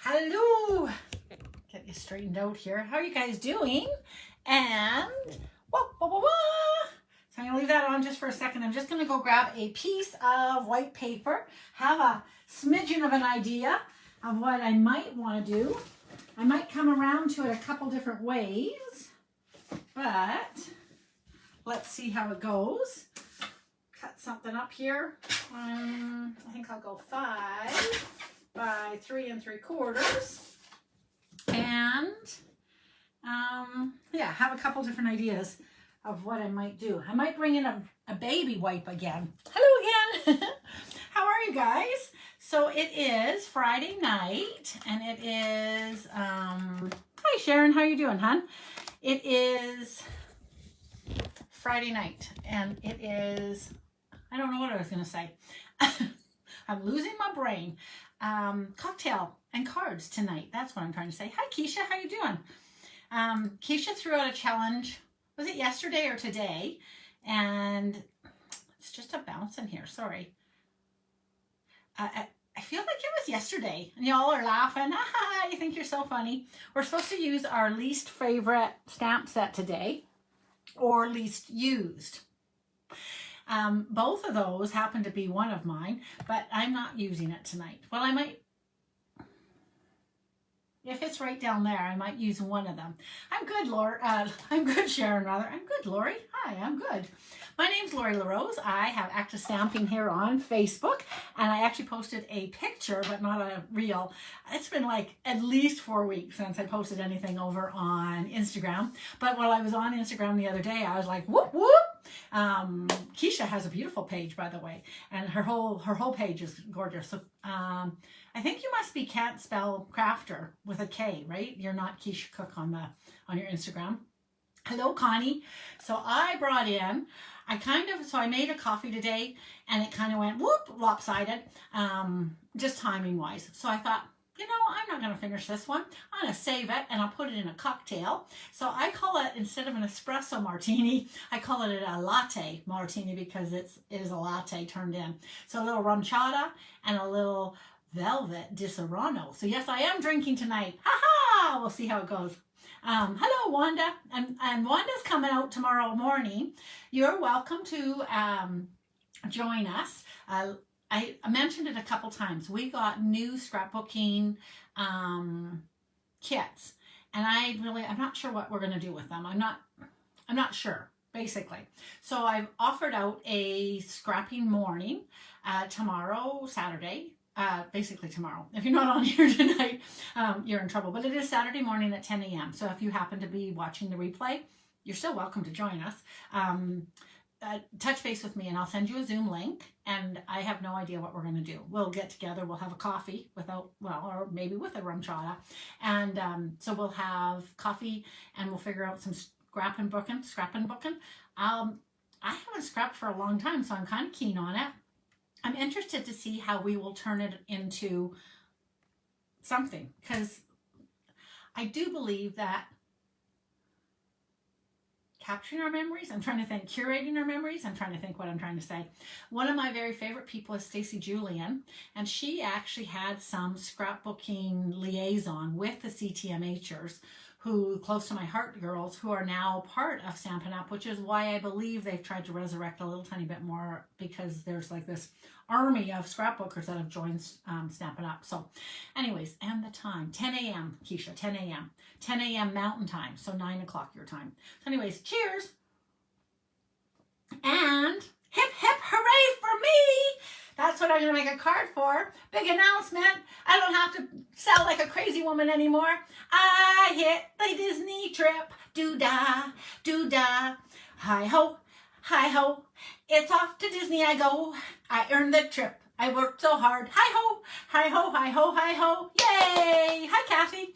Hello. Get you straightened out here. How are you guys doing? And whoa, whoa, whoa, whoa. So I'm going to leave that on just for a second. I'm just going to go grab a piece of white paper, have a smidgen of an idea of what I might want to do. I might come around to it a couple different ways, but let's see how it goes. Cut something up here. I think I'll go 5 by 3 3/4. And yeah, have a couple different ideas of what I might do. I might bring in a baby wipe again. Hello again. How are you guys? So it is Friday night, and it is hi Sharon, how you doing, hon? It is Friday night, and it is, I don't know what I was gonna say. I'm losing my brain. Cocktail and cards tonight. That's what I'm trying to say. Hi Keisha, how you doing? Keisha threw out a challenge. Was it yesterday or today? And it's just a bounce in here. Sorry. I feel like it was yesterday. And y'all are laughing. Ah, you think you're so funny. We're supposed to use our least favorite stamp set today, or least used. Both of those happen to be one of mine, but I'm not using it tonight. Well, I might, if it's right down there, I might use one of them. I'm good, Lori. I'm good, Sharon, rather. I'm good, Lori. Hi, I'm good. My name's Lori LaRose. I have Active Stamping here on Facebook, and I actually posted a picture, but not a reel. It's been like at least 4 weeks since I posted anything over on Instagram. But while I was on Instagram the other day, I was like, whoop, whoop. Keisha has a beautiful page, by the way, and her whole page is gorgeous. So I think you must be Can't Spell Crafter with a K, right? You're not Keisha Cook on your Instagram. Hello, Connie. So I brought in, I made a coffee today, and it kind of went whoop, lopsided, just timing wise. So I thought, you know, I'm not going to finish this one. I'm going to save it, and I'll put it in a cocktail. So I call it, instead of an espresso martini, I call it a latte martini, because it is a latte turned in. So a little rum chata and a little velvet di Serrano. So yes, I am drinking tonight. Ha-ha! We'll see how it goes. Hello, Wanda. And Wanda's coming out tomorrow morning. You're welcome to join us. I mentioned it a couple times. We got new scrapbooking kits, and I'm not sure what we're going to do with them. I'm not sure, basically. So I've offered out a scrapping morning tomorrow, Saturday. Basically tomorrow. If you're not on here tonight, you're in trouble. But it is Saturday morning at 10 a.m. So if you happen to be watching the replay, you're still welcome to join us. Touch base with me, and I'll send you a Zoom link, and I have no idea what we're going to do. We'll get together, we'll have a coffee or maybe with a rum chata, and so we'll have coffee, and we'll figure out some scrapping booking. I haven't scrapped for a long time, so I'm kind of keen on it. I'm interested to see how we will turn it into something, because I do believe that capturing our memories, I'm trying to think, curating our memories, I'm trying to think what I'm trying to say. One of my very favorite people is Stacy Julian, and she actually had some scrapbooking liaison with the CTMHers, who, close to my heart girls, who are now part of Stampin' Up, which is why I believe they've tried to resurrect a little tiny bit more, because there's like this army of scrapbookers that have joined Stampin' Up. So anyways, and the time, 10 a.m., Keisha, 10 a.m. 10 a.m. Mountain Time, so 9 o'clock your time. So anyways, cheers. And hip, hip, hooray for me. That's what I'm going to make a card for. Big announcement. I don't have to sound like a crazy woman anymore. I hit the Disney trip. Do-da, do-da. Hi-ho, hi-ho. It's off to Disney I go. I earned the trip. I worked so hard. Hi-ho, hi-ho, hi-ho, hi-ho. Yay! Hi, Kathy.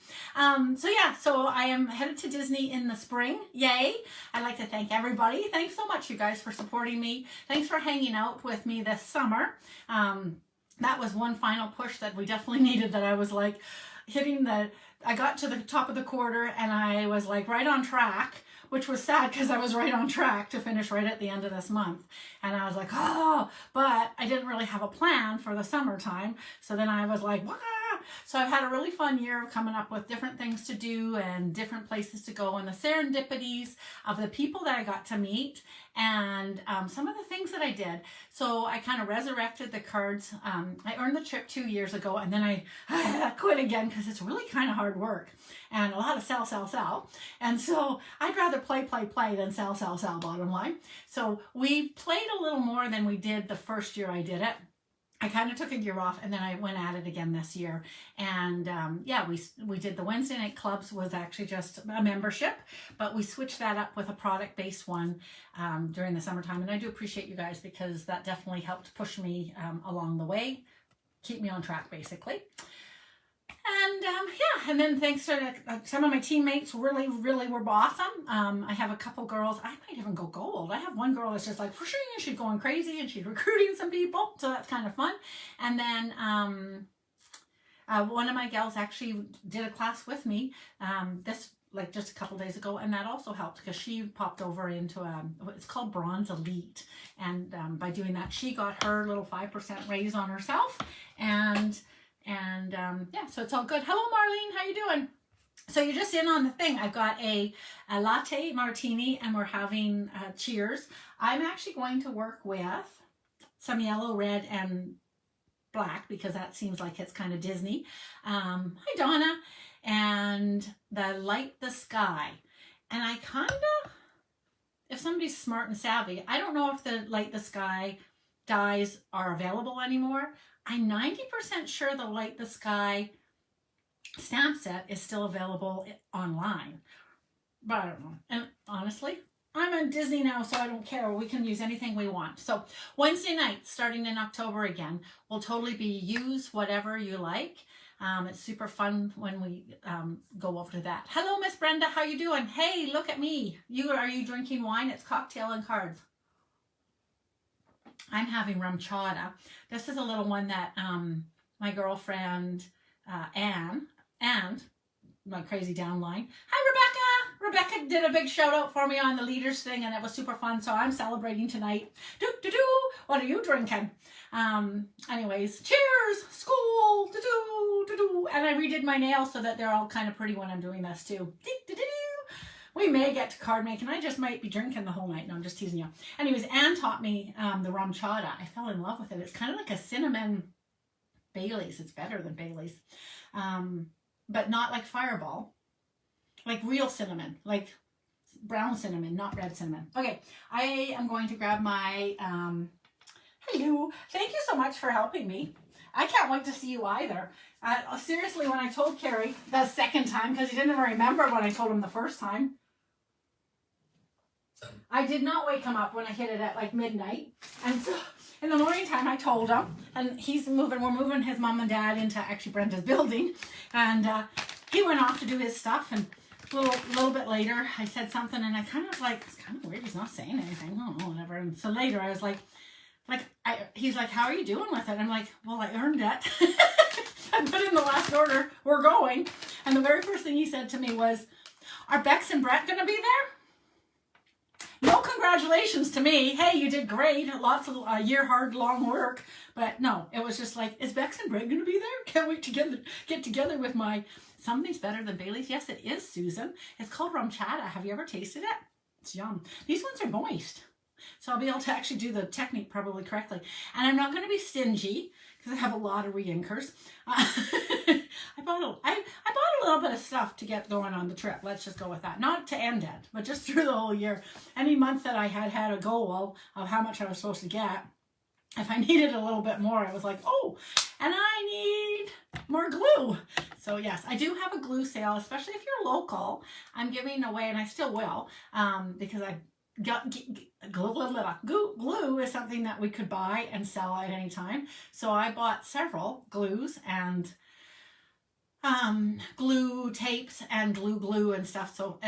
So I am headed to Disney in the spring. Yay! I'd like to thank everybody. Thanks so much, you guys, for supporting me. Thanks for hanging out with me this summer. That was one final push that we definitely needed, that I was like I got to the top of the quarter, and I was like right on track, which was sad because I was right on track to finish right at the end of this month. And I was like, oh, but I didn't really have a plan for the summertime. So then I was like, wah! So I've had a really fun year of coming up with different things to do and different places to go, and the serendipities of the people that I got to meet, and some of the things that I did. So I kind of resurrected the cards. I earned the trip 2 years ago, and then I quit again because it's really kind of hard work and a lot of sell. And so I'd rather play than sell, bottom line. So we played a little more than we did the first year I did it. I kind of took a year off, and then I went at it again this year. And yeah, we did the Wednesday night clubs, was actually just a membership, but we switched that up with a product-based one during the summertime. And I do appreciate you guys, because that definitely helped push me along the way, keep me on track basically. And yeah, and then thanks to some of my teammates really were awesome. I have a couple girls, I might even go gold. I have one girl that's just like, for sure, she's going crazy and she's recruiting some people. So that's kind of fun. And then one of my gals actually did a class with me this like just a couple days ago, and that also helped because she popped over into it's called Bronze Elite, and by doing that she got her little 5% raise on herself, and yeah, so it's all good. Hello Marlene, how you doing? So you're just in on the thing. I've got a latte martini, and we're having cheers. I'm actually going to work with some yellow, red, and black, because that seems like it's kind of Disney. Hi Donna. And the Light the Sky. And I kind of, if somebody's smart and savvy, I don't know if the Light the Sky dies are available anymore. I'm 90% sure the Light the Sky stamp set is still available online, but I don't know. And honestly, I'm on Disney now, so I don't care. We can use anything we want. So Wednesday night, starting in October again, will totally be use whatever you like. It's super fun when we go over to that. Hello, Miss Brenda. How you doing? Hey, look at me. Are you drinking wine? It's cocktail and cards. I'm having rum chata. This is a little one that my girlfriend Anne and my crazy downline. Hi, Rebecca. Rebecca did a big shout out for me on the leaders thing, and it was super fun. So I'm celebrating tonight. What are you drinking? Anyways, cheers, school, and I redid my nails so that they're all kind of pretty when I'm doing this too. We may get to card making. I just might be drinking the whole night. No, I'm just teasing you. Anyways, Anne taught me the rum chata. I fell in love with it. It's kind of like a cinnamon Bailey's. It's better than Bailey's, but not like Fireball. Like real cinnamon, like brown cinnamon, not red cinnamon. Okay, I am going to grab my hello. Thank you so much for helping me. I can't wait to see you either. Seriously, when I told Carrie the second time, because he didn't even remember when I told him the first time, I did not wake him up when I hit it at like midnight. And so in the morning time, I told him, and we're moving his mom and dad into actually Brenda's building. And he went off to do his stuff, and a little bit later, I said something, and I kind of like, it's kind of weird, he's not saying anything, I don't know, whatever. And so later I was like, he's like, how are you doing with it? I'm like, well, I earned it. I put in the last order, we're going. And the very first thing he said to me was, are Bex and Brett going to be there? No congratulations to me. Hey, you did great. Lots of year hard, long work. But no, it was just like, is Bex and Brett going to be there? Can't wait to get together with my, something's better than Bailey's. Yes, it is, Susan. It's called rum chata. Have you ever tasted it? It's yum. These ones are moist. So I'll be able to actually do the technique probably correctly. And I'm not going to be stingy because I have a lot of re-inkers. I bought a little bit of stuff to get going on the trip. Let's just go with that. Not to end it, but just through the whole year. Any month that I had a goal of how much I was supposed to get, if I needed a little bit more, I was like, oh, and I need more glue. So yes, I do have a glue sale, especially if you're local. I'm giving away, and I still will, because I got glue is something that we could buy and sell at any time. So I bought several glues and glue tapes and glue and stuff. So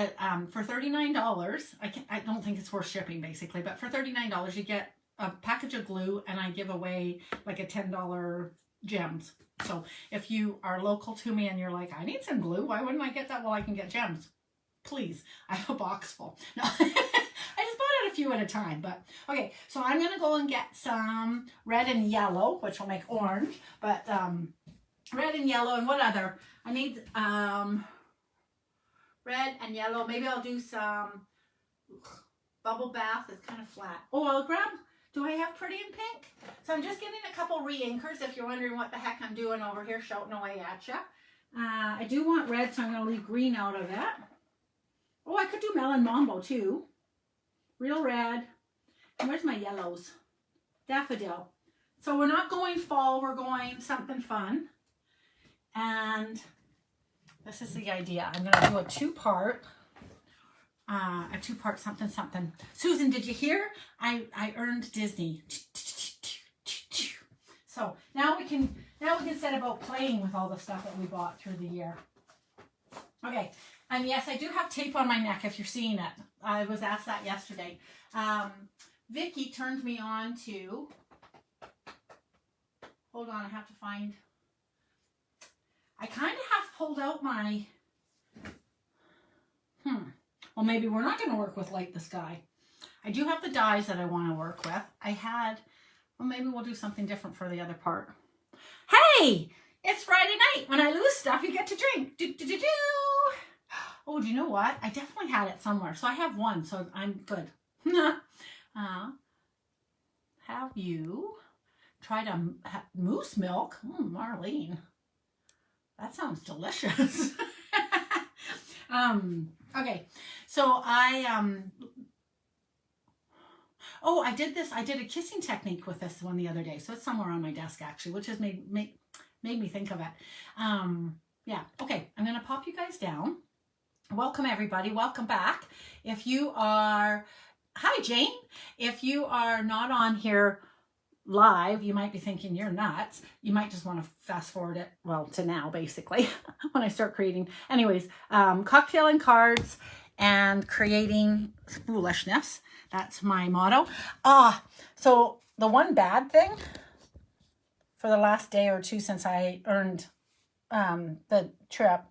for $39, I don't think it's worth shipping basically, but for $39 you get a package of glue, and I give away like a $10 gems. So if you are local to me and you're like, I need some glue, why wouldn't I get that? Well, I can get gems. Please, I have a box full. No. I just bought it a few at a time, but okay. So I'm going to go and get some red and yellow, which will make orange, but red and yellow, and what other? I need red and yellow. Maybe I'll do some bubble bath. It's kind of flat. Oh, I'll grab, do I have pretty in pink? So I'm just getting a couple re-inkers if you're wondering what the heck I'm doing over here, shouting away at you. I do want red, so I'm going to leave green out of it. Oh, I could do Melon Mambo too. Real red. And where's my yellows? Daffodil. So we're not going fall, we're going something fun. And this is the idea. I'm going to do a two-part something something. Susan, did you hear? I earned Disney. So now we can set about playing with all the stuff that we bought through the year. Okay, and yes, I do have tape on my neck if you're seeing it. I was asked that yesterday. Vicky turned me on to, hold on, I have to find, I kind of have pulled out my, well, maybe we're not going to work with Light the Sky. I do have the dies that I want to work with. Well, maybe we'll do something different for the other part. Hey, it's Friday night. When I lose stuff, you get to drink. Do. Oh, do you know what? I definitely had it somewhere. So I have one, so I'm good. Have you tried a moose milk? Marlene. That sounds delicious. Okay, so I did a kissing technique with this one the other day. So it's somewhere on my desk actually, which has made me think of it. Yeah, okay, I'm gonna pop you guys down. Welcome everybody, welcome back. If you are, hi Jane. If you are not on here live, you might be thinking you're nuts. You might just want to fast forward it, well, to now basically, when I start creating. Anyways, cocktailing cards and creating foolishness. That's my motto. So the one bad thing for the last day or two since I earned the trip,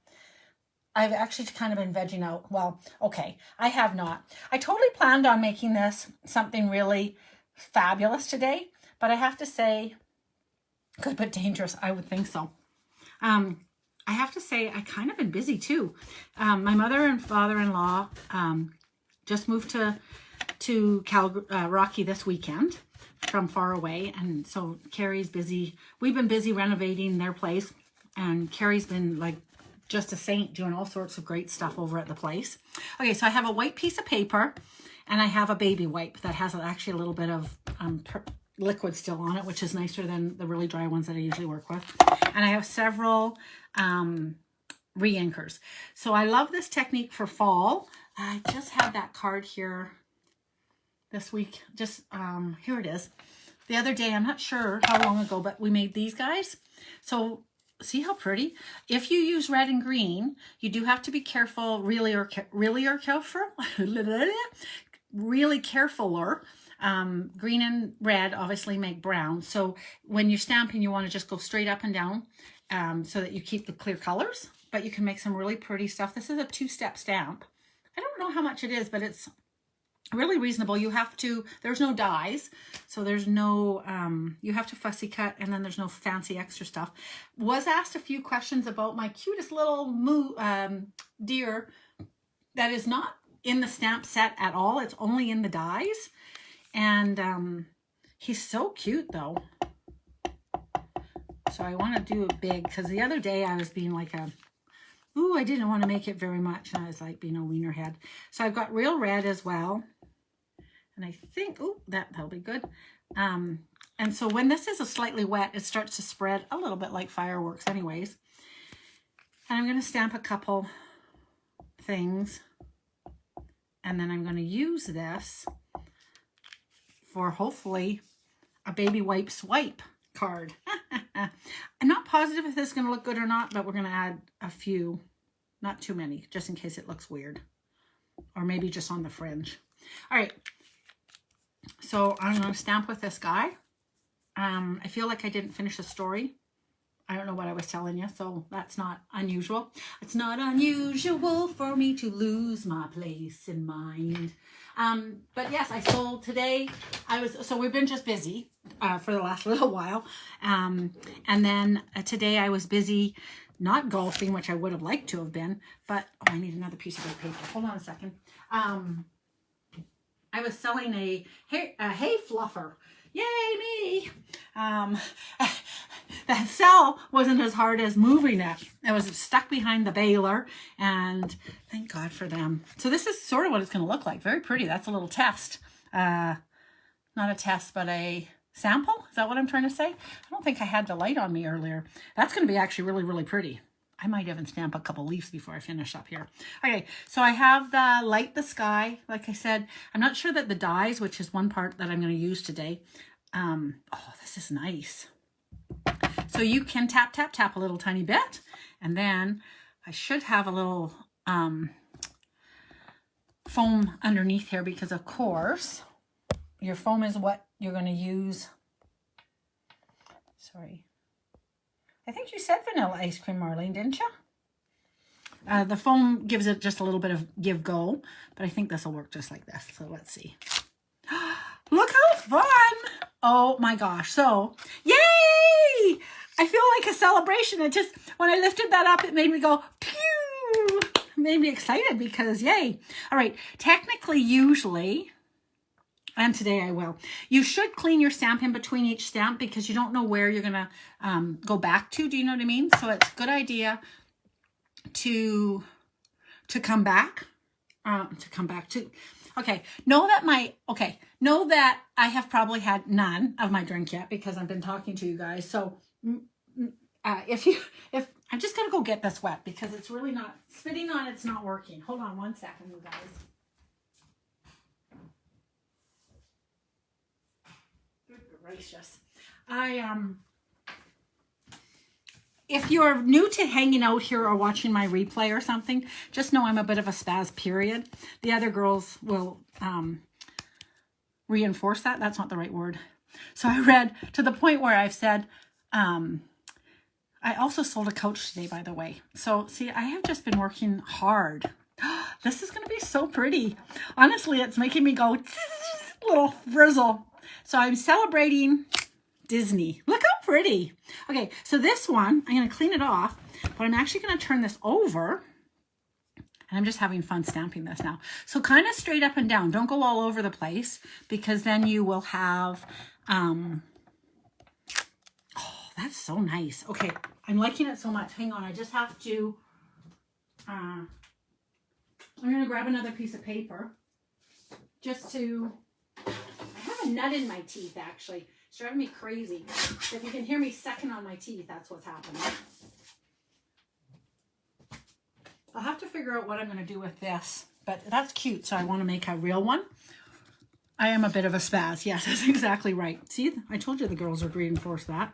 I've actually kind of been vegging out. Well, okay, I have not. I totally planned on making this something really fabulous today, but I have to say, good but dangerous, I would think so. I have to say, I kind of been busy too. My mother and father-in-law just moved to Rocky this weekend from far away, and so Carrie's busy. We've been busy renovating their place, and Carrie's been like just a saint doing all sorts of great stuff over at the place. Okay, so I have a white piece of paper, and I have a baby wipe that has actually a little bit of liquid still on it, which is nicer than the really dry ones that I usually work with. And I have several re-inkers. So I love this technique for fall. I just had that card here this week. Just here it is. The other day, I'm not sure how long ago, but we made these guys. So see how pretty? If you use red and green, you do have to be careful, really careful, really carefuler. Green and red obviously make brown. So when you're stamping, you want to just go straight up and down so that you keep the clear colors, but you can make some really pretty stuff. This is a 2-step stamp. I don't know how much it is, but it's really reasonable. You have to, there's no dies, so there's no, you have to fussy cut, and then there's no fancy extra stuff. Was asked a few questions about my cutest little deer that is not in the stamp set at all. It's only in the dies. And he's so cute though. So I want to do it big, because the other day I was being like I didn't want to make it very much, and I was like being a wiener head. So I've got real red as well, and I think that'll be good. And so when this is slightly wet, it starts to spread a little bit like fireworks anyways. And I'm going to stamp a couple things, and then I'm going to use this for hopefully a baby wipe swipe card. I'm not positive if this is going to look good or not, but we're going to add a few, not too many, just in case it looks weird, or maybe just on the fringe. All right, so I'm going to stamp with this guy. I feel like I didn't finish the story. I don't know what I was telling you, so that's not unusual. It's not unusual for me to lose my place in mind. But yes, I sold today. So we've been just busy for the last little while. And then today I was busy not golfing, which I would have liked to have been, but I need another piece of paper. Hold on a second. I was selling a hay fluffer. Yay, me! The sell wasn't as hard as moving it. It was stuck behind the baler, and thank God for them. So this is sort of what it's going to look like. Very pretty. That's a little test. Not a test, but a sample. Is that what I'm trying to say? I don't think I had the light on me earlier. That's going to be actually really, really pretty. I might even stamp a couple leaves before I finish up here. Okay, so I have the light the sky. Like I said, I'm not sure that the dies, which is one part that I'm going to use today. Oh, this is nice. So you can tap, tap, tap a little tiny bit. And then I should have a little foam underneath here because, of course, your foam is what you're going to use. Sorry. I think you said vanilla ice cream, Marlene, didn't you? The foam gives it just a little bit of give-go, but I think this will work just like this. So let's see. Look how fun! Oh my gosh. So, yay! I feel like a celebration. It just, when I lifted that up, it made me go, pew! It made me excited because, yay. All right. Technically, usually, and today I will, you should clean your stamp in between each stamp because you don't know where you're going to go back to. Do you know what I mean? So it's a good idea to come back, okay, know that I have probably had none of my drink yet because I've been talking to you guys. So if I'm just gonna go get this wet because it's really not spitting on, it's not working. Hold on one second, you guys. Good gracious. If you're new to hanging out here or watching my replay or something, just know I'm a bit of a spaz, period. The other girls will reinforce that. That's not the right word. So I read to the point where I've said, I also sold a couch today, by the way. So see, I have just been working hard. This is going to be so pretty. Honestly, it's making me go little frizzle. So I'm celebrating Disney. Look how pretty. Okay, so this one, I'm going to clean it off, but I'm actually going to turn this over. And I'm just having fun stamping this now. So kind of straight up and down. Don't go all over the place because then you will have, oh, that's so nice. Okay, I'm liking it so much. Hang on, I just have to, I'm going to grab another piece of paper just to, I have a nut in my teeth actually. It's driving me crazy. If you can hear me sucking on my teeth, that's what's happening. I'll have to figure out what I'm going to do with this, but that's cute, so I want to make a real one. I am a bit of a spaz. Yes, that's exactly right. See, I told you the girls would reinforce that.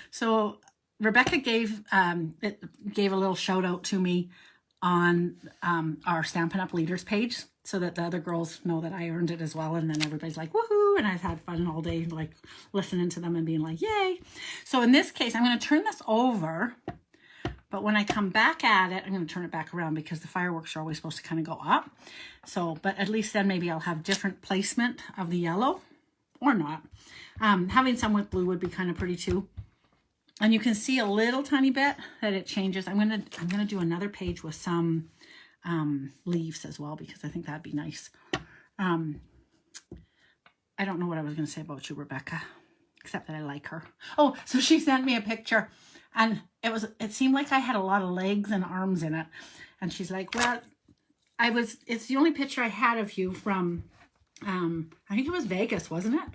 So Rebecca gave a little shout out to me on our Stampin' Up! Leaders page so that the other girls know that I earned it as well. And then everybody's like, woohoo! And I've had fun all day, like listening to them and being like, yay! So in this case, I'm going to turn this over. But when I come back at it, I'm going to turn it back around because the fireworks are always supposed to kind of go up. So, but at least then maybe I'll have different placement of the yellow or not. Having some with blue would be kind of pretty too. And you can see a little tiny bit that it changes. I'm gonna do another page with some leaves as well because I think that'd be nice. I don't know what I was gonna say about you, Rebecca, except that I like her. Oh, so she sent me a picture. And it seemed like I had a lot of legs and arms in it. And she's like, well, it's the only picture I had of you from, I think it was Vegas, wasn't it?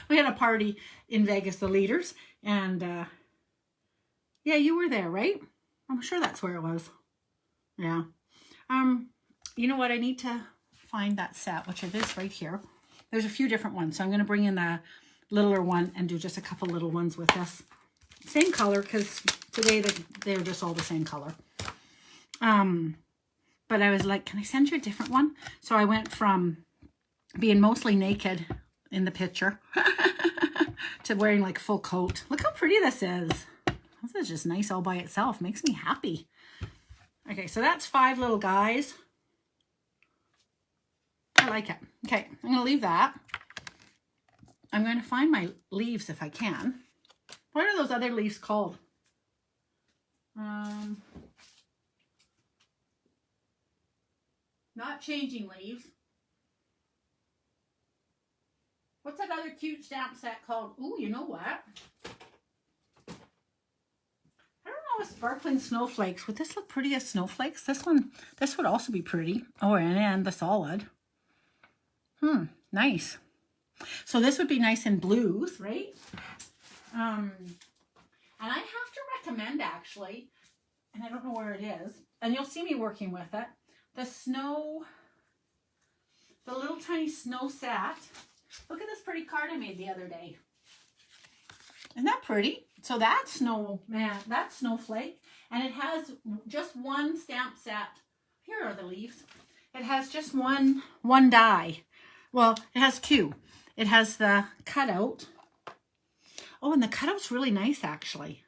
We had a party in Vegas, the leaders. And, yeah, you were there, right? I'm sure that's where it was. Yeah. You know what? I need to find that set, which it is right here. There's a few different ones. So I'm going to bring in the littler one and do just a couple little ones with this. Same color, because today they're just all the same color. But I was like, can I send you a different one? So I went from being mostly naked in the picture to wearing like full coat. Look how pretty this is. This is just nice all by itself. Makes me happy. Okay, so that's 5 little guys. I like it. Okay, I'm going to leave that. I'm going to find my leaves if I can. What are those other leaves called? Not changing leaves. What's that other cute stamp set called? Ooh, you know what? I don't know if sparkling snowflakes. Would this look pretty as snowflakes? This would also be pretty. Oh, and the solid. Nice. So this would be nice in blues, right? And I have to recommend actually, and I don't know where it is, and you'll see me working with it, the little tiny snow set. Look at this pretty card I made the other day. Isn't that pretty? So that's snowflake, and it has just one stamp set. Here are the leaves. It has just one die. Well, it has 2. It has the cutout. Oh, and the cutout's really nice, actually.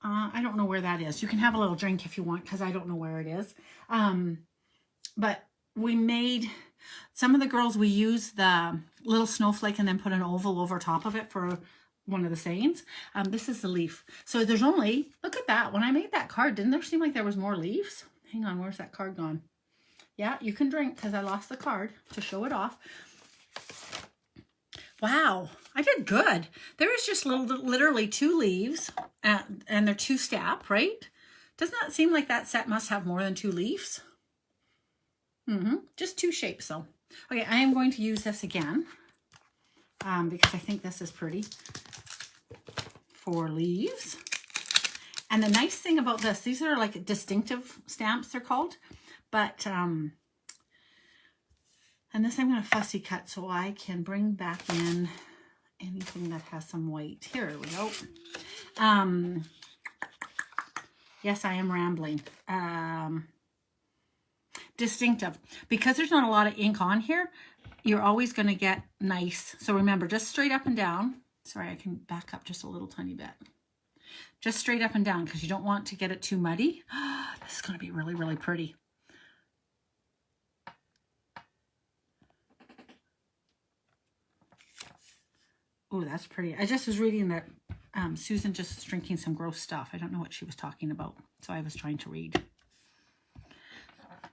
I don't know where that is. You can have a little drink if you want, because I don't know where it is. But we made, some of the girls, we used the little snowflake and then put an oval over top of it for one of the sayings. This is the leaf. So there's only, look at that. When I made that card, didn't there seem like there was more leaves? Hang on, where's that card gone? Yeah, you can drink because I lost the card to show it off. Wow, I did good. There is just literally 2 leaves and they're 2 step, right? Doesn't that seem like that set must have more than 2 leaves? Just 2 shapes though. Okay, I am going to use this again because I think this is pretty for leaves. And the nice thing about this, these are like distinctive stamps, they're called. But, and this I'm going to fussy cut so I can bring back in anything that has some weight. Here we go. Yes, I am rambling. Distinctive. Because there's not a lot of ink on here, you're always going to get nice. So remember, just straight up and down. Sorry, I can back up just a little tiny bit. Just straight up and down because you don't want to get it too muddy. This is going to be really, really pretty. Oh, that's pretty. I just was reading that Susan just was drinking some gross stuff. I don't know what she was talking about, so I was trying to read.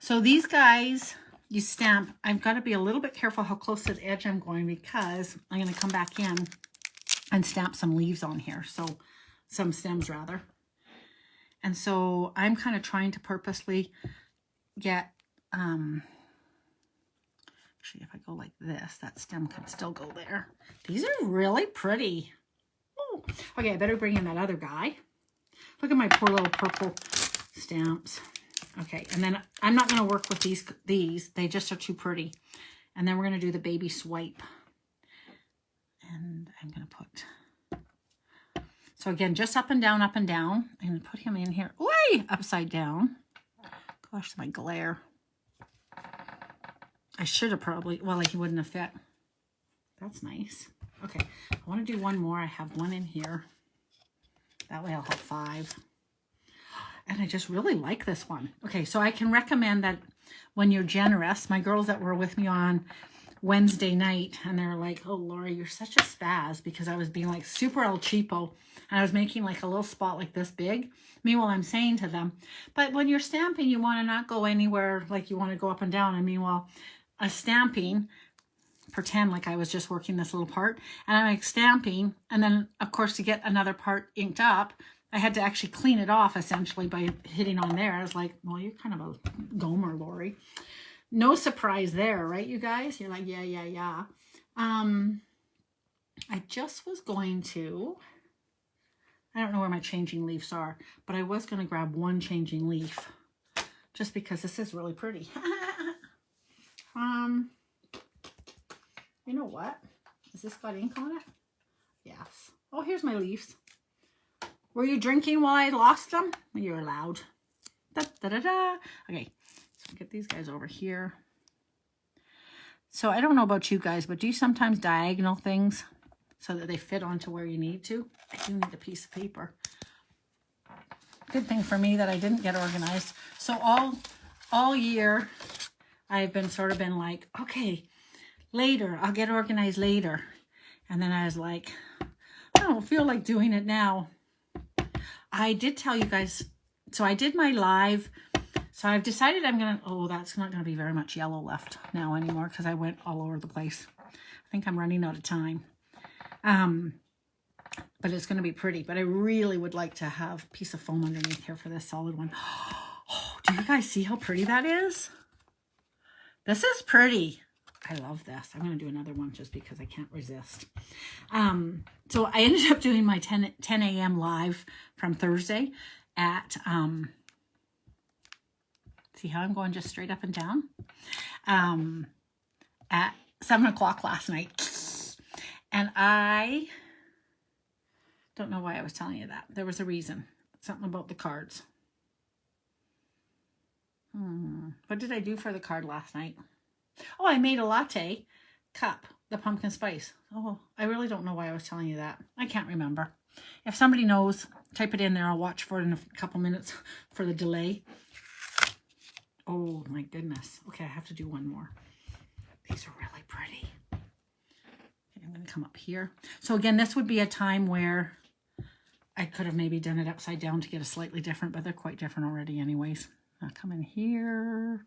So these guys, you stamp. I've got to be a little bit careful how close to the edge I'm going because I'm going to come back in and stamp some leaves on here. So some stems rather. And so I'm kind of trying to purposely get, actually, if I go like this, that stem can still go there. These are really pretty. Oh, okay, I better bring in that other guy. Look at my poor little purple stamps. Okay, and then I'm not going to work with these. They just are too pretty. And then we're going to do the baby swipe. And I'm going to put... So again, just up and down, up and down. I'm going to put him in here. Way upside down. Gosh, my glare. I should have probably, well, like he wouldn't have fit. That's nice. Okay, I want to do one more. I have one in here. That way I'll have 5. And I just really like this one. Okay, so I can recommend that when you're generous. My girls that were with me on Wednesday night, and they're like, oh, Lori, you're such a spaz, because I was being like super El Cheapo, and I was making like a little spot like this big. Meanwhile, I'm saying to them, but when you're stamping, you want to not go anywhere, like you want to go up and down. I mean, well, a stamping, pretend like I was just working this little part, and I'm like stamping, and then of course to get another part inked up, I had to actually clean it off essentially by hitting on there. I was like, well, you're kind of a gomer, Lori. No surprise there, right, you guys? You're like, yeah. I just was going to, I don't know where my changing leaves are, but I was going to grab one changing leaf just because this is really pretty. You know what? Has this got ink on it? Yes. Oh, here's my leaves. Were you drinking while I lost them? You're allowed. Da, da, da, da. Okay, so get these guys over here. So I don't know about you guys, but do you sometimes diagonal things so that they fit onto where you need to? I do need a piece of paper. Good thing for me that I didn't get organized. So all year, I've been sort of been like, okay, later, I'll get organized later. And then I was like, I don't feel like doing it now. I did tell you guys, so I did my live. So I've decided I'm going to, oh, that's not going to be very much yellow left now anymore because I went all over the place. I think I'm running out of time. But it's going to be pretty. But I really would like to have a piece of foam underneath here for this solid one. Oh, do you guys see how pretty that is? This is pretty. I love this. I'm going to do another one just because I can't resist. So I ended up doing my 10 a.m. live from Thursday at, see how I'm going just straight up and down? At 7 o'clock last night. And I don't know why I was telling you that. There was a reason. Something about the cards. What did I do for the card last night? Oh, I made a latte cup, the pumpkin spice. Oh, I really don't know why I was telling you that. I can't remember. If somebody knows, type it in there. I'll watch for it in a couple minutes for the delay. Oh my goodness. Okay, I have to do one more. These are really pretty. Okay, I'm going to come up here. So again, this would be a time where I could have maybe done it upside down to get a slightly different, but they're quite different already anyways. I'll come in here.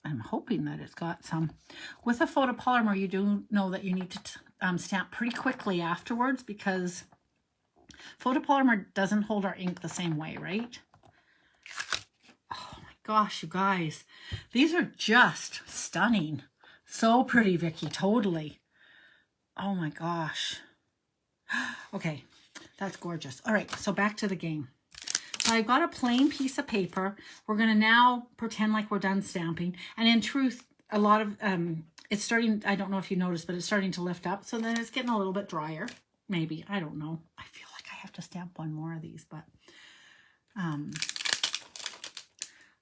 I'm hoping that it's got some. With a photopolymer, you do know that you need to stamp pretty quickly afterwards because photopolymer doesn't hold our ink the same way, right? Oh my gosh, you guys. These are just stunning. So pretty, Vicky, totally. Oh my gosh. Okay, that's gorgeous. All right, so back to the game. So I've got a plain piece of paper. We're going to now pretend like we're done stamping. And in truth, a lot of, it's starting, I don't know if you noticed, but it's starting to lift up. So then it's getting a little bit drier. Maybe, I don't know. I feel like I have to stamp one more of these, but I'm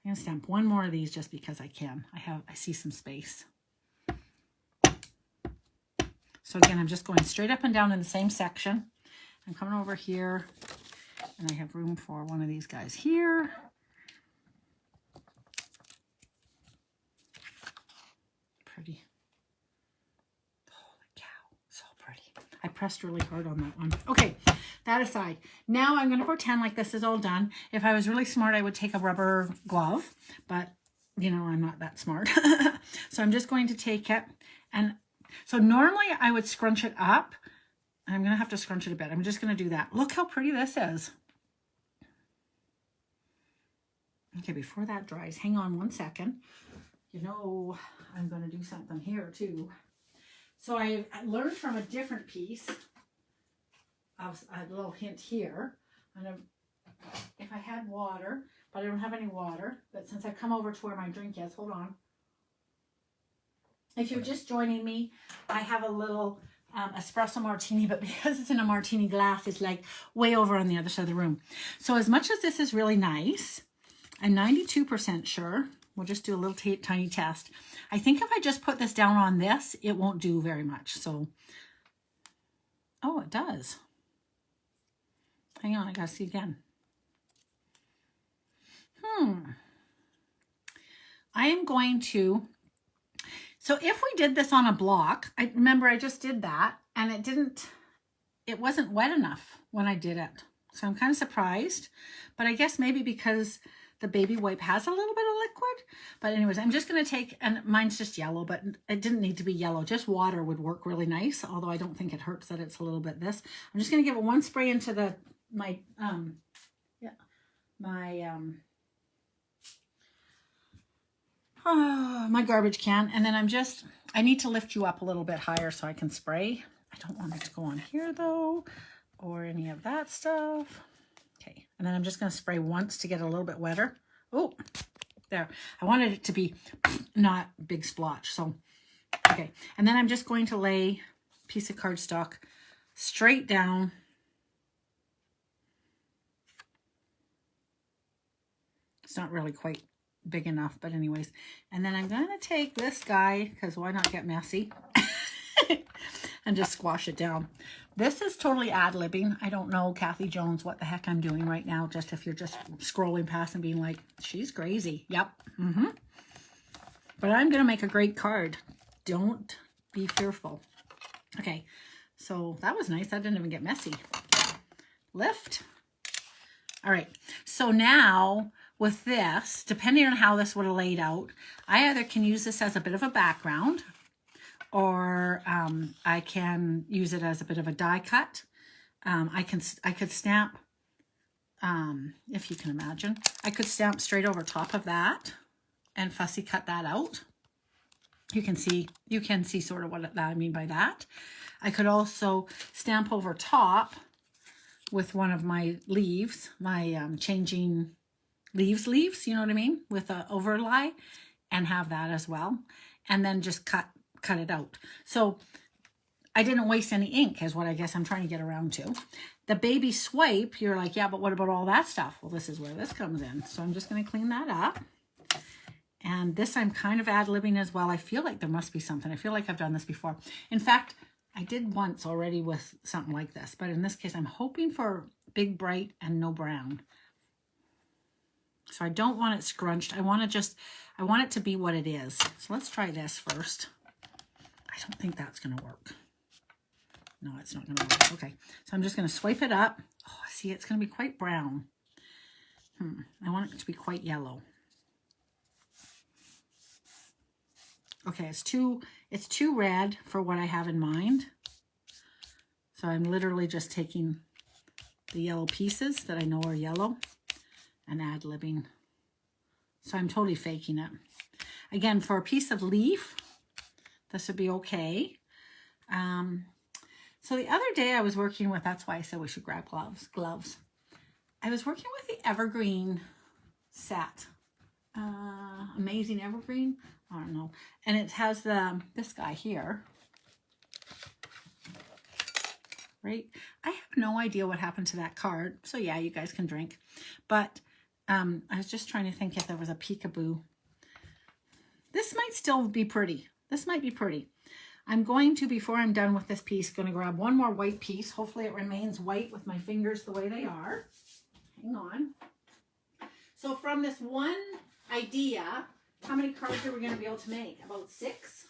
going to stamp one more of these just because I can. I see some space. So again, I'm just going straight up and down in the same section. I'm coming over here. And I have room for one of these guys here. Pretty. Holy cow, so pretty. I pressed really hard on that one. Okay, that aside. Now I'm going to pretend like this is all done. If I was really smart, I would take a rubber glove. But, you know, I'm not that smart. So I'm just going to take it. And so normally I would scrunch it up. I'm going to have to scrunch it a bit. I'm just going to do that. Look how pretty this is. Okay, before that dries, hang on one second. You know, I'm going to do something here too. So I learned from a different piece, of a little hint here. If I had water, but I don't have any water, but since I've come over to where my drink is, hold on. If you're just joining me, I have a little espresso martini, but because it's in a martini glass, it's like way over on the other side of the room. So as much as this is really nice, I'm 92% sure. We'll just do a little tiny test. I think if I just put this down on this, it won't do very much. So, oh, it does. Hang on, I gotta see again. I am going to, so if we did this on a block, I remember I just did that and it wasn't wet enough when I did it. So I'm kind of surprised, but I guess maybe because the baby wipe has a little bit of liquid. But anyways, I'm just going to take, and mine's just yellow, but it didn't need to be yellow. Just water would work really nice, although I don't think it hurts that it's a little bit this. I'm just going to give it one spray into my garbage can. And then I need to lift you up a little bit higher so I can spray. I don't want it to go on here though, or any of that stuff. Okay, and then I'm just going to spray once to get a little bit wetter. Oh, there. I wanted it to be not big splotch. So, okay. And then I'm just going to lay a piece of cardstock straight down. It's not really quite big enough, but anyways. And then I'm going to take this guy, because why not get messy, and just squash it down. This is totally ad-libbing. I don't know, Kathy Jones, what the heck I'm doing right now, just if you're just scrolling past and being like, she's crazy. Yep. But I'm going to make a great card. Don't be fearful. Okay, so that was nice. That didn't even get messy. Lift. All right, so now with this, depending on how this would have laid out, I either can use this as a bit of a background, or I can use it as a bit of a die cut. I could stamp, if you can imagine, I could stamp straight over top of that and fussy cut that out. You can see sort of what I mean by that. I could also stamp over top with one of my leaves, my changing leaves, you know what I mean, with a overlay, and have that as well, and then just cut it out. So I didn't waste any ink is what I guess I'm trying to get around to. The baby swipe, you're like, yeah, but what about all that stuff? Well, this is where this comes in. So I'm just going to clean that up. And this I'm kind of ad-libbing as well. I feel like there must be something. I feel like I've done this before. In fact, I did once already with something like this, but in this case, I'm hoping for big, bright, and no brown. So I don't want it scrunched. I want it to be what it is. So let's try this first. I don't think that's going to work. No, it's not going to work. Okay, so I'm just going to swipe it up. Oh, see, it's going to be quite brown. I want it to be quite yellow. Okay, it's too red for what I have in mind. So I'm literally just taking the yellow pieces that I know are yellow and ad-libbing. So I'm totally faking it. Again, for a piece of leaf, this would be okay. So the other day I was working with, that's why I said we should grab gloves. I was working with the Evergreen set. Amazing Evergreen. I don't know. And it has this guy here. Right? I have no idea what happened to that card. So yeah, you guys can drink. But I was just trying to think if there was a peekaboo. This might still be pretty. This might be pretty. I'm going to, before I'm done with this piece, going to grab one more white piece. Hopefully it remains white with my fingers the way they are. Hang on. So from this one idea, how many cards are we going to be able to make? About 6.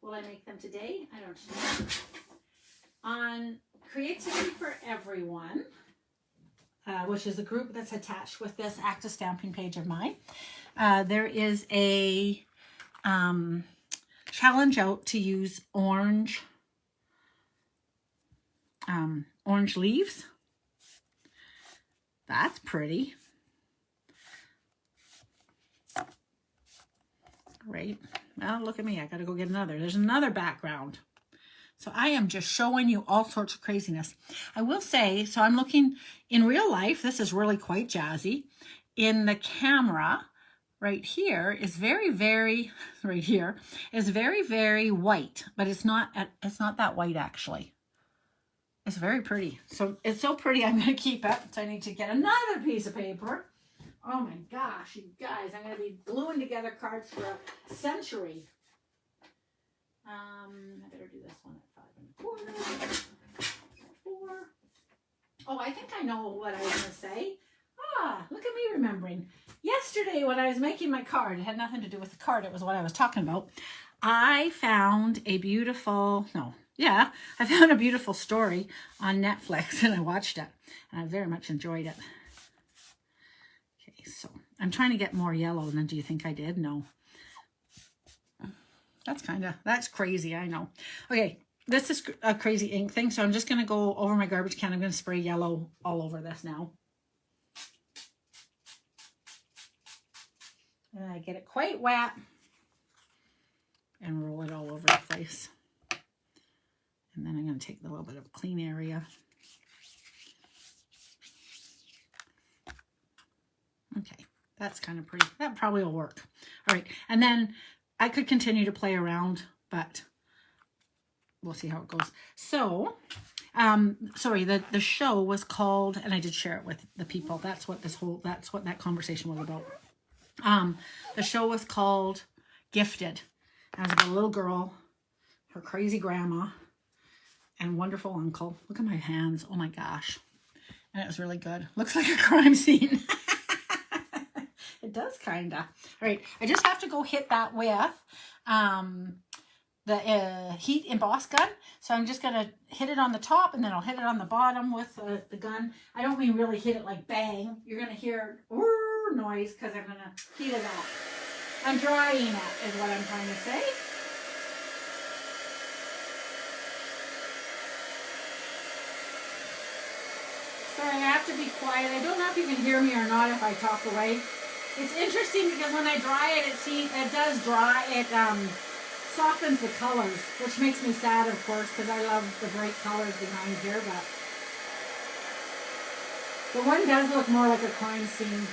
Will I make them today? I don't know. On Creativity for Everyone, which is a group that's attached with this active stamping page of mine, there is a challenge out to use orange leaves. That's pretty. Right. Well, look at me. I got to go get another. There's another background. So I am just showing you all sorts of craziness. I will say, so I'm looking in real life, this is really quite jazzy. In the camera, right here is very, very, right here is very, very white, but it's not that white actually. It's very pretty. So it's so pretty, I'm going to keep it. So I need to get another piece of paper. Oh my gosh, you guys, I'm going to be gluing together cards for a century. I better do this one at 5 1/4, 4. Oh, I think I know what I was going to say. Look at me remembering. Yesterday when I was making my card, it had nothing to do with the card, it was what I was talking about. I found a beautiful, I found a beautiful story on Netflix and I watched it and I very much enjoyed it. Okay, so I'm trying to get more yellow than do you think I did? No. That's crazy, I know. Okay, this is a crazy ink thing, so I'm just going to go over my garbage can. I'm going to spray yellow all over this now. And I get it quite wet and roll it all over the place. And then I'm going to take the little bit of clean area. Okay, that's kind of pretty. That probably will work. All right, and then I could continue to play around, but we'll see how it goes. So, sorry, the show was called, and I did share it with the people. That's what that conversation was about. The show was called Gifted. And it was about a little girl, her crazy grandma, and wonderful uncle. Look at my hands. Oh my gosh. And it was really good. Looks like a crime scene. It does kind of. All right. I just have to go hit that with the heat emboss gun. So I'm just going to hit it on the top, and then I'll hit it on the bottom with the gun. I don't mean really hit it like bang. You're going to hear noise because I'm going to heat it up. I'm drying it is what I'm trying to say. Sorry, I have to be quiet. I don't know if you can hear me or not if I talk away. It's interesting because when I dry it, it does dry. It softens the colors, which makes me sad, of course, because I love the bright colors behind here. But the one does look more like a crime scene.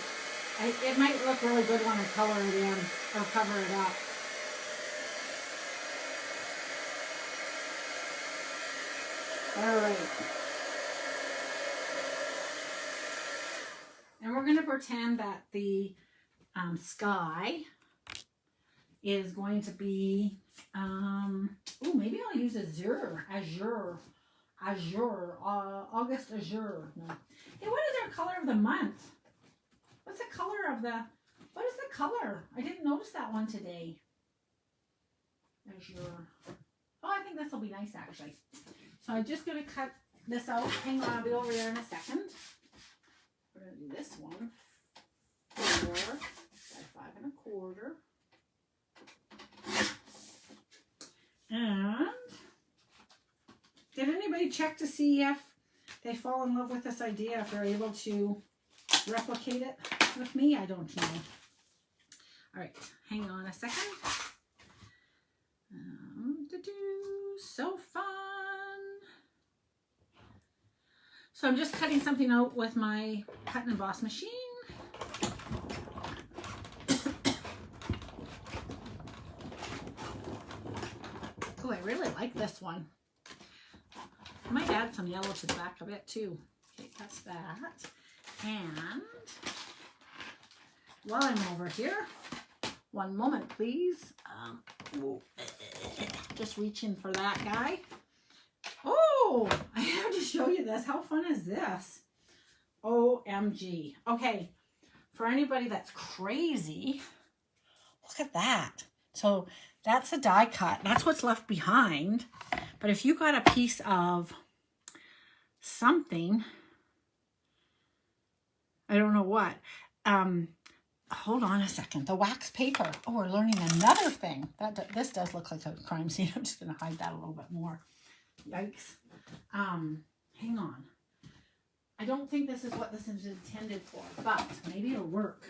It might look really good when I color it in or cover it up. All right. And we're going to pretend that the sky is going to be, maybe I'll use azure, August azure. No. Hey, what is our color of the month? What's the color of what is the color? I didn't notice that one today. Azure. Oh, I think this will be nice actually. So I'm just going to cut this out. Hang on, I'll be over there in a second. We're going to do this one. 4 by 5 1/4. And did anybody check to see if they fall in love with this idea, if they're able to replicate it with me? I don't know. All right, hang on a second. So fun. So I'm just cutting something out with my cut and emboss machine. Oh, I really like this one. I might add some yellow to the back of it too. Okay, that's that. And while I'm over here, one moment please. Just reaching for that guy. Oh, I have to show you this. How fun is this? OMG. Okay, for anybody that's crazy, look at that. So that's a die cut. That's what's left behind. But if you got a piece of something, I don't know what, hold on a second. The wax paper. Oh, we're learning another thing. This does look like a crime scene. I'm just going to hide that a little bit more. Yikes. Hang on. I don't think this is what this is intended for, but maybe it'll work.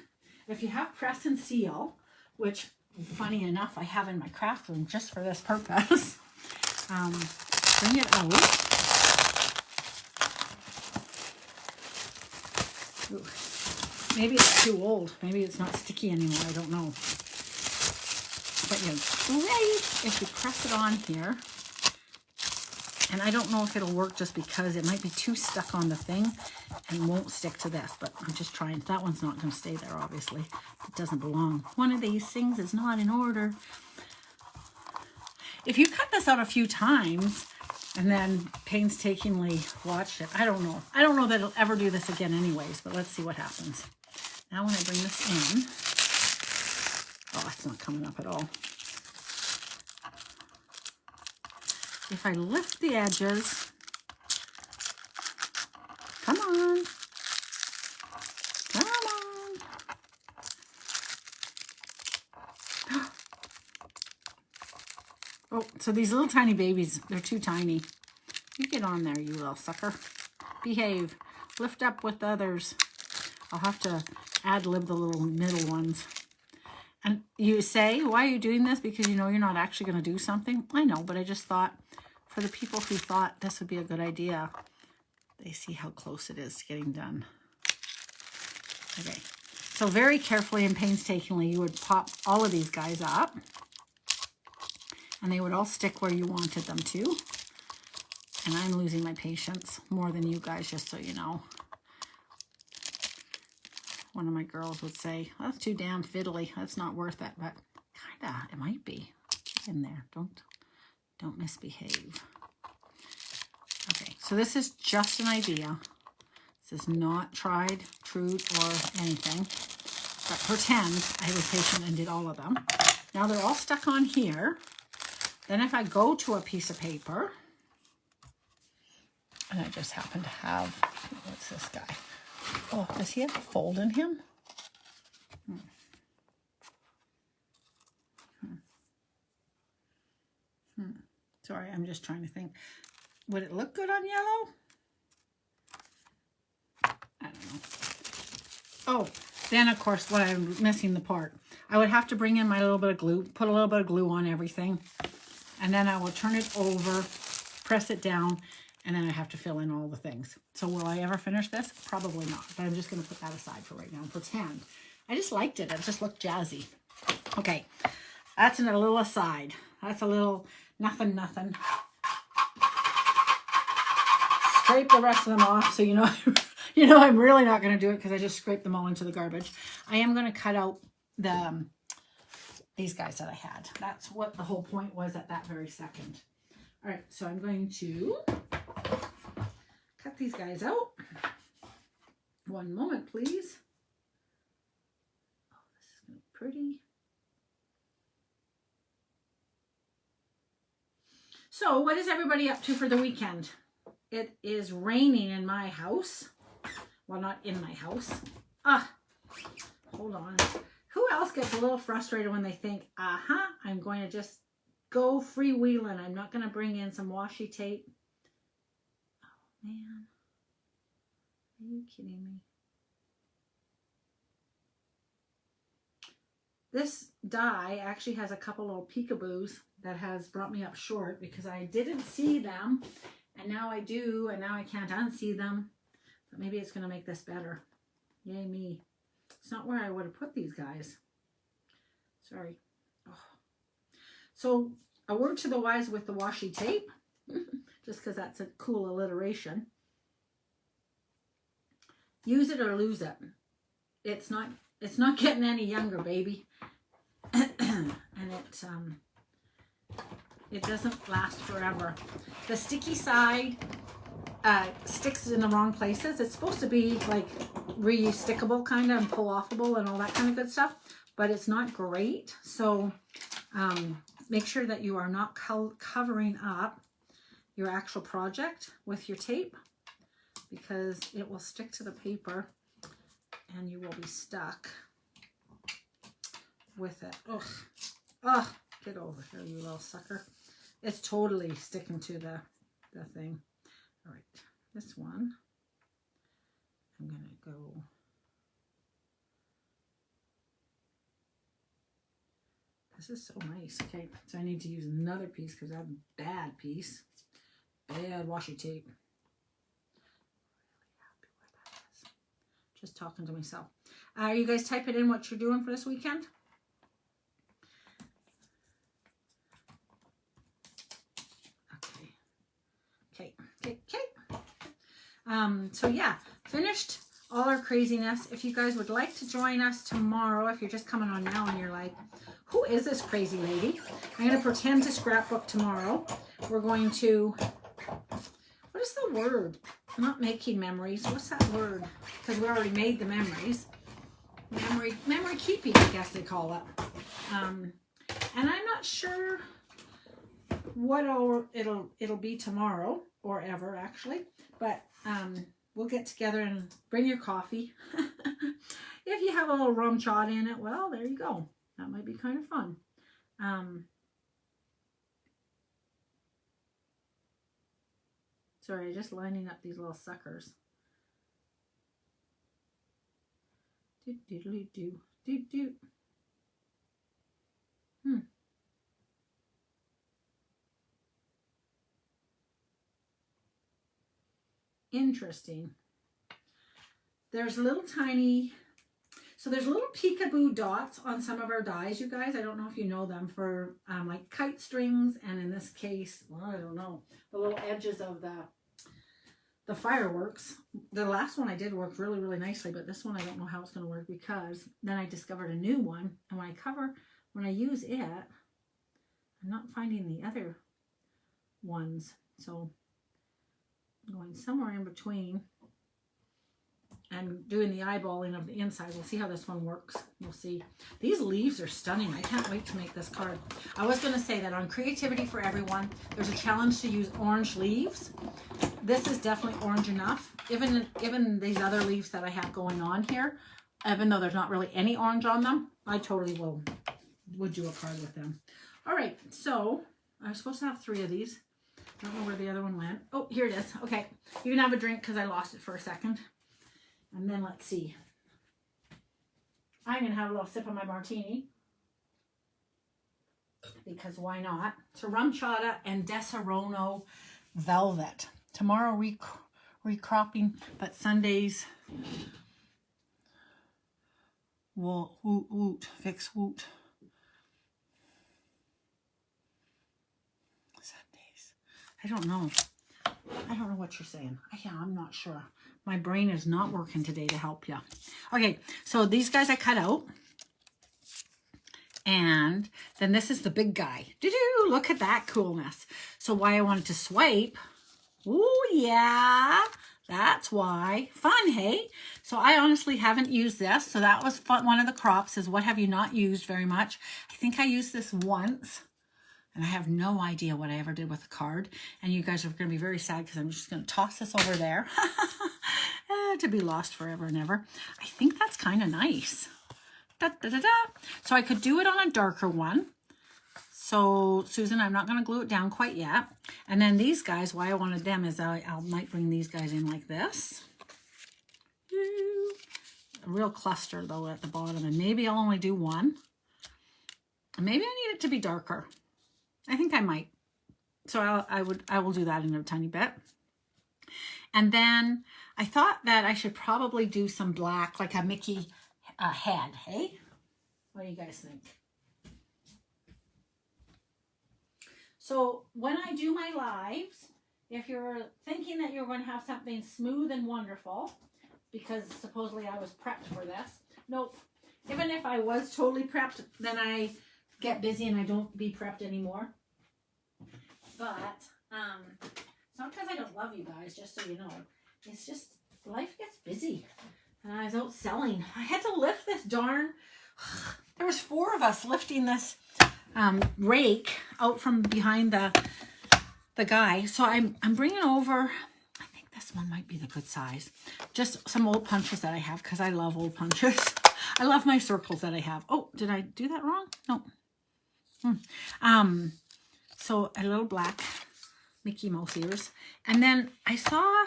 If you have press and seal, which funny enough I have in my craft room just for this purpose, bring it out. Ooh. Maybe it's too old. Maybe it's not sticky anymore. I don't know. But you're great if you press it on here. And I don't know if it'll work just because it might be too stuck on the thing and won't stick to this. But I'm just trying. That one's not going to stay there, obviously. It doesn't belong. One of these things is not in order. If you cut this out a few times and then painstakingly watched it, I don't know. I don't know that it'll ever do this again anyways, but let's see what happens. Now when I bring this in, oh, it's not coming up at all. If I lift the edges, come on, come on. Oh, so these little tiny babies, they're too tiny. You get on there, you little sucker. Behave. Lift up with the others. I'll have to ad-lib the little middle ones. And you say, why are you doing this? Because you know you're not actually going to do something. I know, but I just thought, for the people who thought this would be a good idea, they see how close it is to getting done. Okay, so very carefully and painstakingly, you would pop all of these guys up, and they would all stick where you wanted them to. And I'm losing my patience more than you guys, just so you know. one of my girls would say, that's too damn fiddly. That's not worth it. But kind of, it might be. Get in there. Don't misbehave. Okay, so this is just an idea. This is not tried, true, or anything. But pretend I was patient and did all of them. Now they're all stuck on here. Then if I go to a piece of paper, and I just happen to have, what's this guy? Oh, does he have a fold in him? Sorry, I'm just trying to think. Would it look good on yellow? I don't know. Oh, then of course, what I'm missing the part. I would have to bring in my little bit of glue, put a little bit of glue on everything, and then I will turn it over, press it down, and then I have to fill in all the things. So will I ever finish this? Probably not, but I'm just going to put that aside for right now and pretend. I just liked it. It just looked jazzy. Okay, that's a little aside. That's a little nothing. Scrape the rest of them off so you know I'm really not going to do it because I just scraped them all into the garbage. I am going to cut out these guys that I had. That's what the whole point was at that very second. All right, so I'm going to cut these guys out. One moment, please. Oh, this is going to be pretty. So what is everybody up to for the weekend? It is raining in my house. Well, not in my house. Hold on. Who else gets a little frustrated when they think, I'm going to just go freewheeling. I'm not going to bring in some washi tape. Oh, man. Are you kidding me? This die actually has a couple little peekaboos that has brought me up short because I didn't see them. And now I do, and now I can't unsee them. But maybe it's going to make this better. Yay me. It's not where I would have put these guys. Sorry. Oh. So, a word to the wise with the washi tape. Just because that's a cool alliteration. Use it or lose it. It's not getting any younger, baby. And it doesn't last forever. The sticky side sticks in the wrong places. It's supposed to be like re-stickable kind of and pull-offable and all that kind of good stuff, but it's not great. So make sure that you are not covering up your actual project with your tape because it will stick to the paper and you will be stuck with it. Ugh. Get over here, you little sucker. It's totally sticking to the thing. All right, this one, I'm going to go. This is so nice. Okay, so I need to use another piece because I have a bad piece. Bad washi tape. Really happy where that is. Just talking to myself. Are you guys typing in what you're doing for this weekend? Okay. So yeah, finished all our craziness. If you guys would like to join us tomorrow, if you're just coming on now and you're like, who is this crazy lady? I'm going to pretend to scrapbook tomorrow. We're going to, what is the word? Not making memories. What's that word? Because we already made the memories. Memory keeping, I guess they call it. And I'm not sure what it'll be tomorrow or ever actually, but we'll get together and bring your coffee. If you have a little rum shot in it, well, there you go. That might be kind of fun. Sorry, just lining up these little suckers. Do. Interesting. There's little tiny, so there's little peekaboo dots on some of our dies, you guys. I don't know if you know them for like kite strings, and in this case, well, I don't know, the little edges of the fireworks. The last one I did worked really, really nicely, but this one I don't know how it's going to work because then I discovered a new one. And when I use it, I'm not finding the other ones. So I'm going somewhere in between and doing the eyeballing of the inside. We'll see how this one works. We'll see. These leaves are stunning. I can't wait to make this card. I was going to say that on Creativity for Everyone, there's a challenge to use orange leaves. This is definitely orange enough. Even these other leaves that I have going on here, even though there's not really any orange on them, I totally would do a card with them. All right, so I was supposed to have 3 of these. I don't know where the other one went. Oh, here it is. Okay, you can have a drink because I lost it for a second. And then let's see. I'm going to have a little sip of my martini. Because why not? So rum chata and Deserono velvet. Tomorrow recropping, but Sundays woot, fix woot. Sundays. I don't know what you're saying. Yeah, I'm not sure. My brain is not working today to help you. Okay, so these guys I cut out. And then this is the big guy. Doo-doo, look at that coolness. So why I wanted to swipe. Oh, yeah. That's why. Fun, hey? So I honestly haven't used this. So that was fun. One of the crops is what have you not used very much? I think I used this once. And I have no idea what I ever did with the card. And you guys are going to be very sad because I'm just going to toss this over there. To be lost forever and ever. I think that's kind of nice. Da, da, da, da. So I could do it on a darker one. So Susan, I'm not going to glue it down quite yet. And then these guys, why I wanted them is I might bring these guys in like this. A real cluster though at the bottom. And maybe I'll only do one. Maybe I need it to be darker. I think I might. So I will do that in a tiny bit. And then I thought that I should probably do some black, like a Mickey head, hey? What do you guys think? So when I do my lives, if you're thinking that you're going to have something smooth and wonderful, because supposedly I was prepped for this, nope. Even if I was totally prepped, then I get busy and I don't be prepped anymore. But it's not because I don't love you guys, just so you know. It's just life gets busy. And I was out selling. I had to lift this darn... There was 4 of us lifting this rake out from behind the guy. So I'm bringing over... I think this one might be the good size. Just some old punches that I have because I love old punches. I love my circles that I have. Oh, did I do that wrong? No. So a little black Mickey Mouse ears. And then I saw, I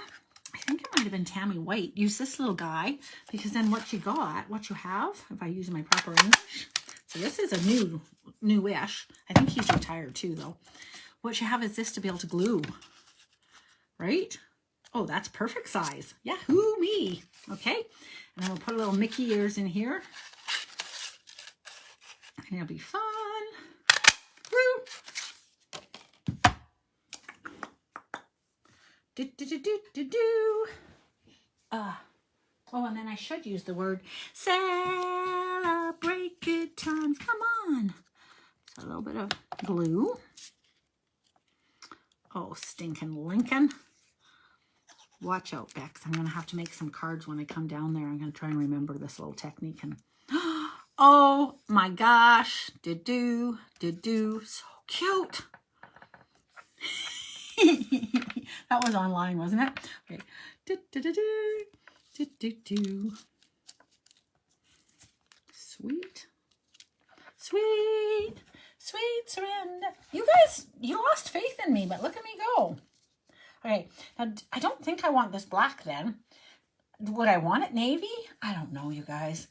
think it might have been Tammy White, use this little guy, because then what you have, if I use my proper English, so this is a newish. I think he's retired too though. What you have is this to be able to glue, right? Oh, that's perfect size. Yahoo me. Okay. And then we'll put a little Mickey ears in here. And it'll be fun. Woo! Oh, and then I should use the word celebrate good times. Come on. So a little bit of glue. Oh, stinking Lincoln. Watch out, Bex. I'm going to have to make some cards when I come down there. I'm going to try and remember this little technique. And oh my gosh. So cute. That was online, wasn't it? Okay. Sweet. Sweet. Sweet surrender. You guys, you lost faith in me, but look at me go. Okay. Now, I don't think I want this black then. Would I want it navy? I don't know, you guys.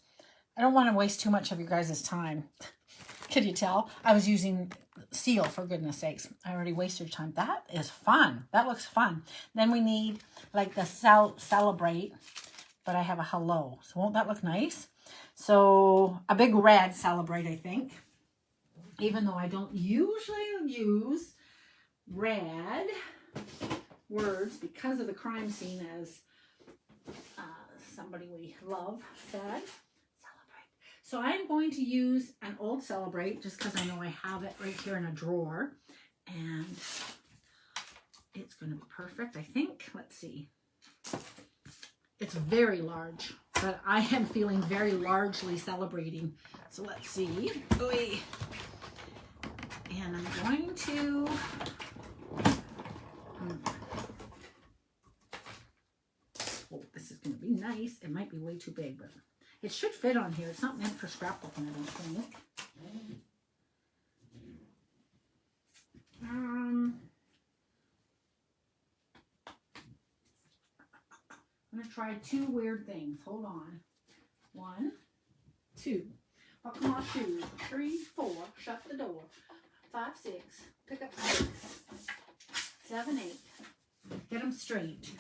I don't want to waste too much of your guys' time. Can you tell? I was using seal, for goodness sakes. I already wasted time. That is fun. That looks fun. Then we need like the celebrate, but I have a hello. So won't that look nice? So a big red celebrate, I think. Even though I don't usually use red. words because of the crime scene, as somebody we love said. Celebrate. So I'm going to use an old Celebrate just because I know I have it right here in a drawer. And it's going to be perfect, I think. Let's see. It's very large, but I am feeling very largely celebrating. So let's see. Oy. And I'm going to... Oh, this is going to be nice. It might be way too big, but it should fit on here. It's not meant for scrapbooking, I don't think. I'm going to try two weird things. Hold on. 1, 2. Buckle my shoes. 3, 4. Shut the door. 5, 6. Pick up 6. 7, 8. Get them straight.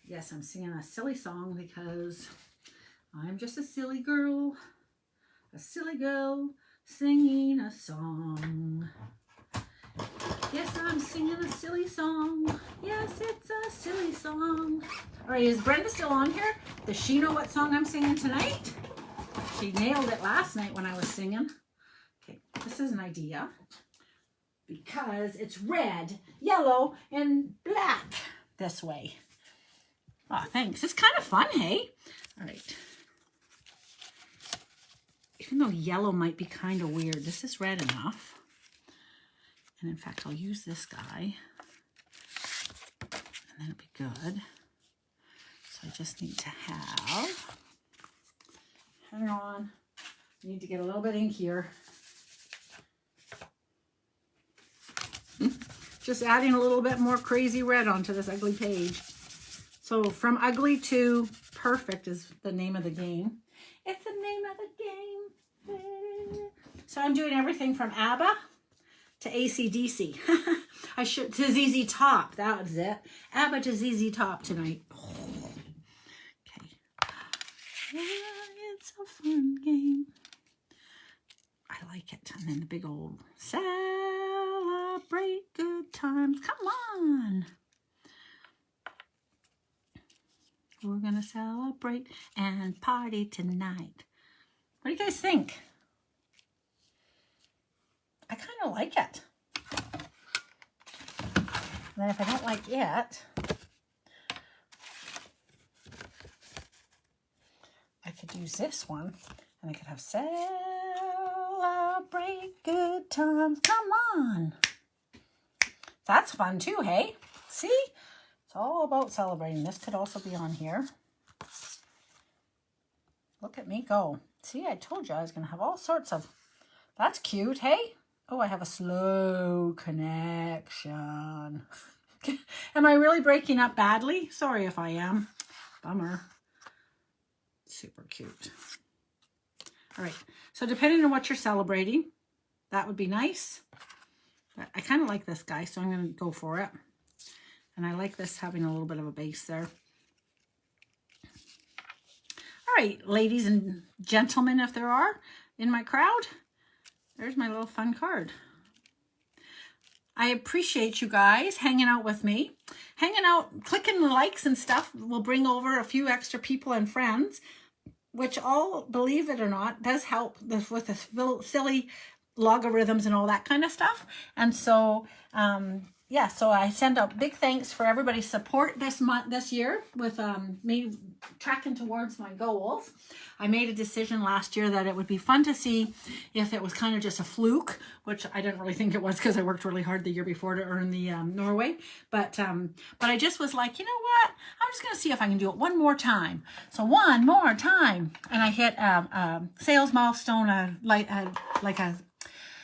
Yes, I'm singing a silly song because I'm just a silly girl. A silly girl singing a song. Yes, I'm singing a silly song. Yes, it's a silly song. All right, is Brenda still on here? Does she know what song I'm singing tonight? She nailed it last night when I was singing. Okay, this is an idea because it's red, yellow, and black this way. Oh, thanks. It's kind of fun, hey? All right. Even though yellow might be kind of weird, this is red enough. And in fact, I'll use this guy. And then it'll be good. So I just need to have... Hang on. I need to get a little bit inkier. Just adding a little bit more crazy red onto this ugly page. So from ugly to perfect is the name of the game. It's the name of the game. So I'm doing everything from ABBA to AC/DC. I should to ZZ Top. That was it. ABBA to ZZ Top tonight. Okay. It's a fun game. I like it. And then the big old celebrate good times. Come on. We're gonna celebrate and party tonight. What do you guys think? I kind of like it. And then if I don't like it, I could use this one and I could have celebrate good times. Come on. That's fun too, hey? See? It's all about celebrating. This could also be on here. Look at me go. See, I told you I was going to have all sorts of... That's cute, hey? Oh, I have a slow connection. Am I really breaking up badly? Sorry if I am. Bummer. Super cute. All right. So depending on what you're celebrating, that would be nice. But I kind of like this guy, so I'm going to go for it. And I like this having a little bit of a base there. All right, ladies and gentlemen, if there are in my crowd, there's my little fun card. I appreciate you guys hanging out with me. Hanging out, clicking the likes and stuff will bring over a few extra people and friends, which all, believe it or not, does help with the silly logarithms and all that kind of stuff. And so, yeah, so I send out big thanks for everybody's support this year with me tracking towards my goals. I made a decision last year that it would be fun to see if it was kind of just a fluke, which I didn't really think it was because I worked really hard the year before to earn the Norway. But I just was like, you know what? I'm just going to see if I can do it one more time. So one more time. And I hit a sales milestone,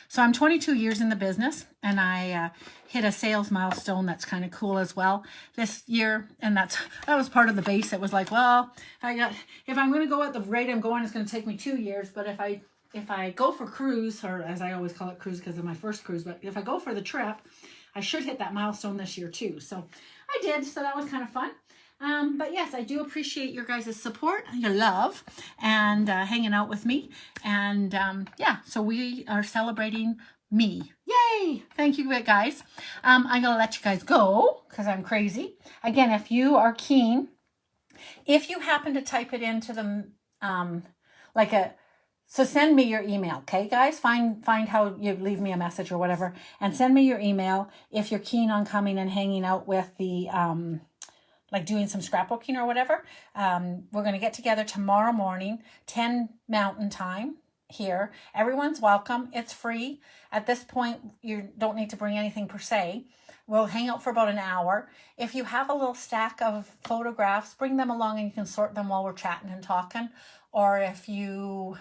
so I'm 22 years in the business, and I hit a sales milestone that's kind of cool as well this year, and that was part of the base. It was like, well, if I'm going to go at the rate I'm going, it's going to take me 2 years, but if I go for cruise, or as I always call it cruise because of my first cruise, but if I go for the trip, I should hit that milestone this year too. So I did, so that was kind of fun. But yes, I do appreciate your guys' support, your love, and hanging out with me. And yeah, so we are celebrating me. Yay! Thank you, guys. I'm going to let you guys go because I'm crazy. Again, if you are keen, if you happen to type it into the, so send me your email, okay, guys? Find how you leave me a message or whatever, and send me your email if you're keen on coming and hanging out with the, like doing some scrapbooking or whatever. We're going to get together tomorrow morning, 10 Mountain Time here. Everyone's welcome. It's free. At this point, you don't need to bring anything per se. We'll hang out for about an hour. If you have a little stack of photographs, bring them along and you can sort them while we're chatting and talking. Or if you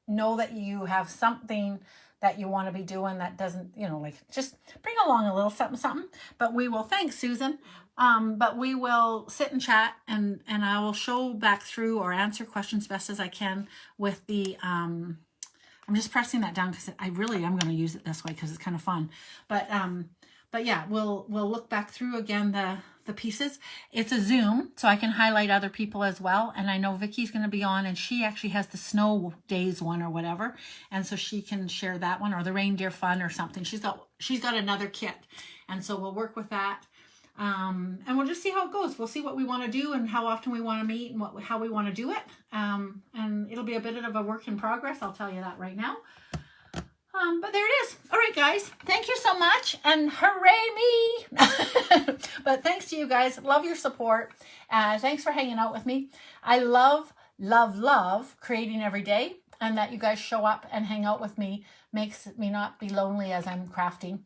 know that you have something that you want to be doing that doesn't, like just bring along a little something. But we will, thanks Susan. But we will sit and chat and I will show back through or answer questions best as I can with the, I'm just pressing that down because I really am going to use it this way because it's kind of fun. But yeah, we'll look back through again the pieces. It's a Zoom, so I can highlight other people as well. And I know Vicky's going to be on, and she actually has the snow days one or whatever, and so she can share that one, or the reindeer fun or something. She's got another kit, and so we'll work with that. And we'll just see how it goes. We'll see what we want to do and how often we want to meet and how we want to do it. And it'll be a bit of a work in progress. I'll tell you that right now. But there it is. All right, guys. Thank you so much. And hooray me. But thanks to you guys. Love your support. Thanks for hanging out with me. I love, love, love creating every day. And that you guys show up and hang out with me makes me not be lonely as I'm crafting.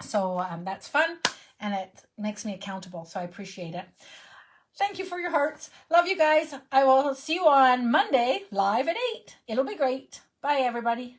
So that's fun. And it makes me accountable. So I appreciate it. Thank you for your hearts. Love you guys. I will see you on Monday live at 8. It'll be great. Bye, everybody.